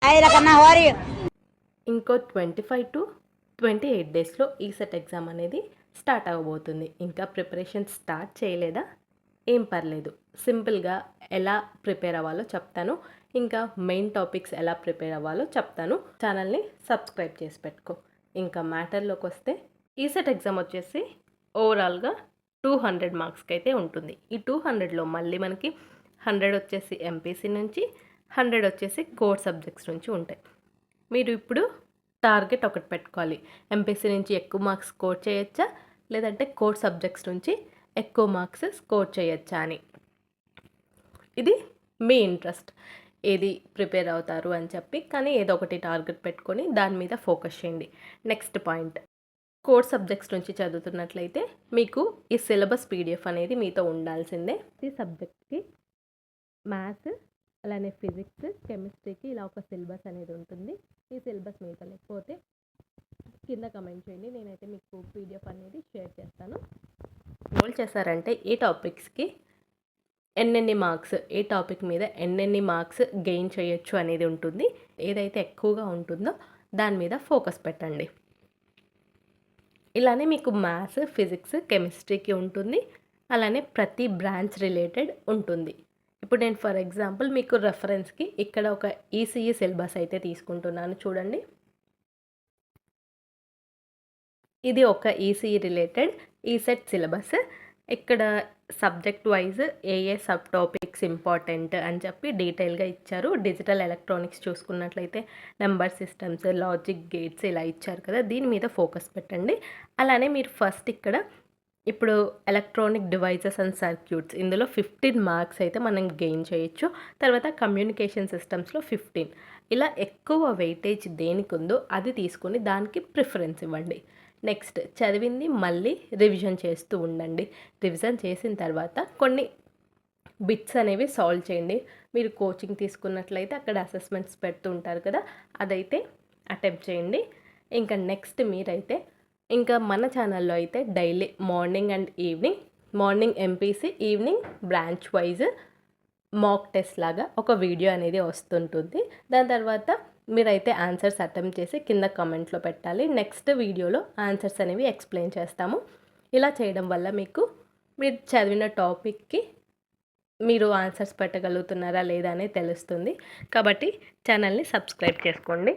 Hi Rakanna, how are you? ఇంకో 25 to 28 డేస్లో ECET exam అనేది స్టార్ట్ అవ్వబోతుంది. ఇంకా ప్రిపరేషన్ స్టార్ట్ చేయలేదా? ఏం పర్లేదు, సింపుల్గా ఎలా ప్రిపేర్ అవ్వాలో చెప్తాను. ఇంకా మెయిన్ టాపిక్స్ ఎలా ప్రిపేర్ అవ్వాలో చెప్తాను. ఛానల్ని సబ్స్క్రైబ్ చేసి పెట్టుకో. ఇంకా మ్యాటర్లోకి వస్తే ఈసెట్ ఎగ్జామ్ వచ్చేసి ఓవరాల్గా 200 మార్క్స్కి అయితే ఉంటుంది. ఈ 200లో మళ్ళీ మనకి 100 వచ్చేసి ఎంపీసీ నుంచి, 100 వచ్చేసి కోర్ సబ్జెక్ట్స్ నుంచి ఉంటాయి. మీరు ఇప్పుడు టార్గెట్ ఒకటి పెట్టుకోవాలి. ఎంపీసీ నుంచి ఎక్కువ మార్క్స్ స్కోర్ చేయొచ్చా, లేదంటే కోర్ సబ్జెక్ట్స్ నుంచి ఎక్కువ మార్క్స్ స్కోర్ చేయొచ్చా అని. ఇది మీ ఇంట్రెస్ట్, ఏది ప్రిపేర్ అవుతారు అని చెప్పి. కానీ ఏదో ఒకటి టార్గెట్ పెట్టుకొని దాని మీద ఫోకస్ చేయండి. నెక్స్ట్ పాయింట్, కోర్ సబ్జెక్ట్స్ నుంచి చదువుతున్నట్లయితే మీకు ఈ సిలబస్ పీడిఎఫ్ అనేది మీతో ఉండాల్సిందే. ఈ సబ్జెక్ట్కి మ్యాథ్స్, అలానే ఫిజిక్స్, కెమిస్ట్రీకి ఇలా ఒక సిలబస్ అనేది ఉంటుంది. ఈ సిలబస్ మీతో లేకపోతే కింద కమెంట్ చేయండి, నేనైతే మీకు పీడిఎఫ్ అనేది షేర్ చేస్తాను. రోల్ చేశారంటే ఏ టాపిక్స్కి ఎన్నెన్ని మార్క్స్, ఏ టాపిక్ మీద ఎన్నెన్ని మార్క్స్ గెయిన్ చేయొచ్చు అనేది ఉంటుంది. ఏదైతే ఎక్కువగా ఉంటుందో దాని మీద ఫోకస్ పెట్టండి. ఇలానే మీకు మ్యాథ్స్, ఫిజిక్స్, కెమిస్ట్రీకి ఉంటుంది. అలానే ప్రతి బ్రాంచ్ రిలేటెడ్ ఉంటుంది. ఇప్పుడు నేను ఫర్ ఎగ్జాంపుల్ మీకు రెఫరెన్స్కి ఇక్కడ ఒక ఈసీఈ సిలబస్ అయితే తీసుకుంటున్నాను, చూడండి. ఇది ఒక ఈసీఈ రిలేటెడ్ ఈసెట్ సిలబస్. ఇక్కడ సబ్జెక్ట్ వైజ్ ఏ సబ్ టాపిక్స్ ఇంపార్టెంట్ అని చెప్పి డీటెయిల్గా ఇచ్చారు. డిజిటల్ ఎలక్ట్రానిక్స్ చూసుకున్నట్లయితే నెంబర్ సిస్టమ్స్, లాజిక్ గేట్స్ ఇలా ఇచ్చారు కదా, దీని మీద ఫోకస్ పెట్టండి. అలానే మీరు ఫస్ట్ ఇక్కడ ఇప్పుడు ఎలక్ట్రానిక్ డివైజెస్ అండ్ సర్క్యూట్స్, ఇందులో 15 మార్క్స్ అయితే మనం గెయిన్ చేయొచ్చు. తర్వాత కమ్యూనికేషన్ సిస్టమ్స్లో 15. ఇలా ఎక్కువ వెయిటేజ్ దేనికి ఉందో అది తీసుకొని దానికి ప్రిఫరెన్స్ ఇవ్వండి. నెక్స్ట్ చదివింది మళ్ళీ రివిజన్ చేస్తూ ఉండండి. రివిజన్ చేసిన తర్వాత కొన్ని బిట్స్ అనేవి సాల్వ్ చేయండి. మీరు కోచింగ్ తీసుకున్నట్లయితే అక్కడ అసెస్మెంట్స్ పెడుతూ ఉంటారు కదా, అదైతే అటెంప్ట్ చేయండి. ఇంకా నెక్స్ట్ మీరైతే ఇంకా మన ఛానల్లో అయితే daily morning and evening, morning MPC, evening branch wise mock test లాగా ఒక వీడియో అనేది వస్తుంటుంది. దాని తర్వాత మీరైతే ఆన్సర్స్ అటెంప్ట్ చేసి కింద కామెంట్లో పెట్టాలి. నెక్స్ట్ వీడియోలో ఆన్సర్స్ అనేవి ఎక్స్ప్లెయిన్ చేస్తాము. ఇలా చేయడం వల్ల మీకు మీరు చదివిన టాపిక్కి మీరు ఆన్సర్స్ పెట్టగలుగుతున్నారా లేదా అనేది తెలుస్తుంది. కాబట్టి ఛానల్ని సబ్స్క్రైబ్ చేసుకోండి.